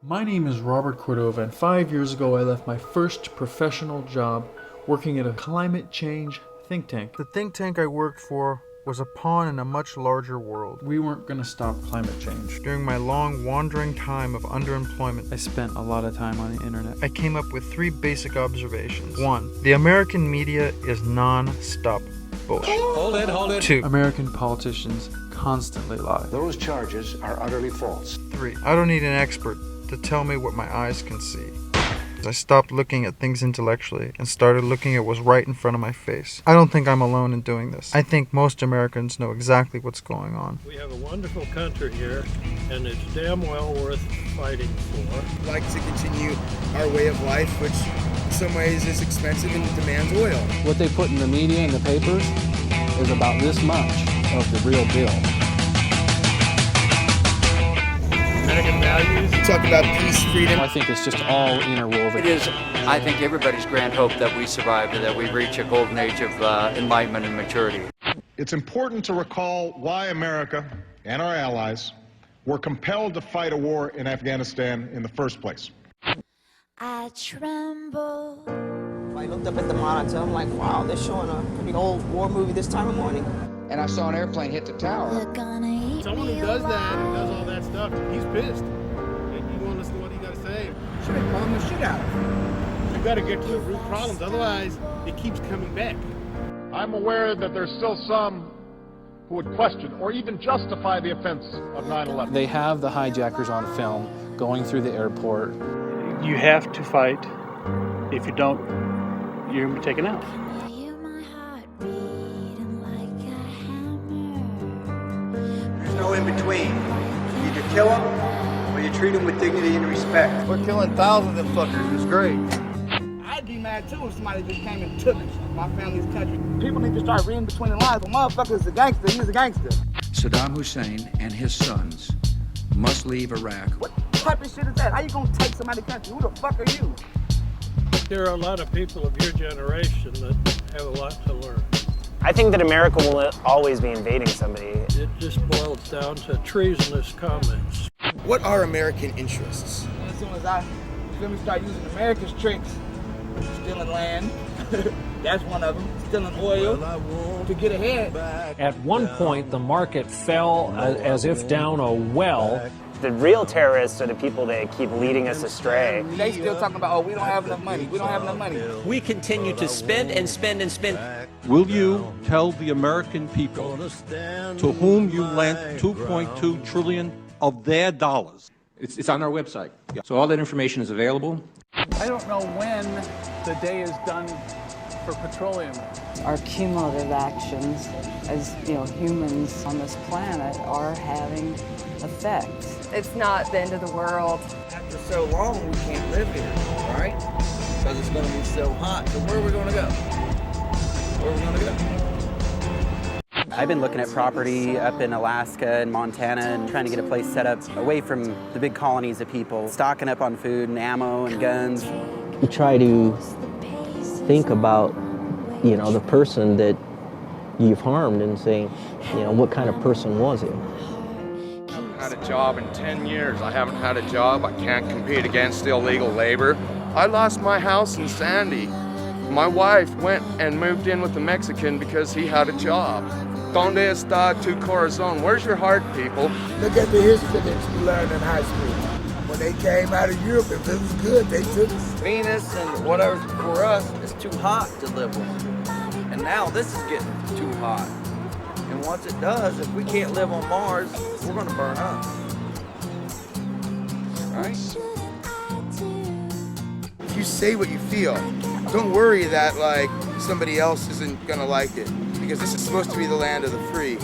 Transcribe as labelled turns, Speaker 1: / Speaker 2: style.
Speaker 1: My name is Robert Cordova, and 5 years ago I left my first professional job working at a climate change think tank.
Speaker 2: The think tank I worked for was a pawn in a much larger world.
Speaker 1: We weren't going to stop climate change.
Speaker 2: During my long wandering time of underemployment,
Speaker 1: I spent a lot of time on the internet.
Speaker 2: I came up with 3 basic observations. 1. The American media is non-stop bullshit.
Speaker 3: Hold it.
Speaker 2: 2.
Speaker 1: American politicians constantly lie.
Speaker 3: Those charges are utterly false.
Speaker 2: 3. I don't need an expert to tell me what my eyes can see. I stopped looking at things intellectually and started looking at what's right in front of my face. I don't think I'm alone in doing this. I think most Americans know exactly what's going on.
Speaker 4: We have a wonderful country here, and it's damn well worth fighting for.
Speaker 5: We'd like to continue our way of life, which in some ways is expensive and demands oil.
Speaker 6: What they put in the media and the papers is about this much of the real deal.
Speaker 4: American values.
Speaker 5: We talk about peace, freedom.
Speaker 6: I think it's just all interwoven.
Speaker 7: It is, I think, everybody's grand hope that we survive and that we reach a golden age of enlightenment and maturity.
Speaker 8: It's important to recall why America and our allies were compelled to fight a war in Afghanistan in the first place.
Speaker 9: I tremble.
Speaker 10: I looked up at the monitor. I'm like, wow, they're showing a pretty old war movie this time of morning.
Speaker 11: And I saw an airplane hit the tower.
Speaker 4: Someone who does that and does all that stuff, he's pissed. And you want to listen to what he got to say.
Speaker 5: Should have bombed the shit out of them.
Speaker 4: You got to get to the root problems, otherwise it keeps coming back.
Speaker 8: I'm aware that there's still some who would question or even justify the offense of 9/11.
Speaker 6: They have the hijackers on film going through the airport.
Speaker 4: You have to fight. If you don't, you're going to be taken out.
Speaker 5: There's no in between. You either kill them or you treat them with dignity and respect. We're killing thousands of fuckers. It's great.
Speaker 10: I'd be mad too if somebody just came and took my family's country. People need to start reading between the lines. The motherfucker's a gangster. He's a gangster.
Speaker 11: Saddam Hussein and his sons must leave Iraq.
Speaker 10: What type of shit is that? How you gonna take somebody's country? Who the fuck are you?
Speaker 4: There are a lot of people of your generation that have a lot to learn.
Speaker 12: I think that America will always be invading somebody.
Speaker 4: It just boils down to treasonous comments.
Speaker 5: What are American interests?
Speaker 10: As soon as I start using America's tricks, stealing land, that's one of them, stealing oil to get ahead.
Speaker 13: At one point, the market fell as if down a well.
Speaker 12: The real terrorists are the people that keep leading us astray.
Speaker 10: They still talking about, oh, we don't have enough money. We don't have enough money.
Speaker 14: We continue to spend and spend and spend.
Speaker 15: Will you tell the American people to whom you lent $2.2 trillion of their dollars?
Speaker 16: It's on our website. Yeah. So all that information is available.
Speaker 17: I don't know when the day is done for petroleum.
Speaker 18: Our cumulative actions as humans on this planet are having effects.
Speaker 19: It's not the end of the world.
Speaker 5: After so long, we can't live here, right? Because it's going to be so hot. So where are we going to go? Where are we going to go?
Speaker 7: I've been looking at property up in Alaska and Montana and trying to get a place set up away from the big colonies of people, stocking up on food and ammo and guns.
Speaker 20: We try to think about, the person that you've harmed and saying, what kind of person was he?
Speaker 14: I haven't had a job in 10 years. I haven't had a job. I can't compete against illegal labor. I lost my house in Sandy. My wife went and moved in with a Mexican because he had a job. Donde está tu corazón? Where's your heart, people?
Speaker 5: Look at the history that you learned in high school. When they came out of Europe, if it was good, they took Venus and whatever's for us is too hot to live with. And now this is getting too hot. And once it does, if we can't live on Mars, we're going to burn up. Right? If you say what you feel, don't worry that somebody else isn't going to like it. Because this is supposed to be the land of the free.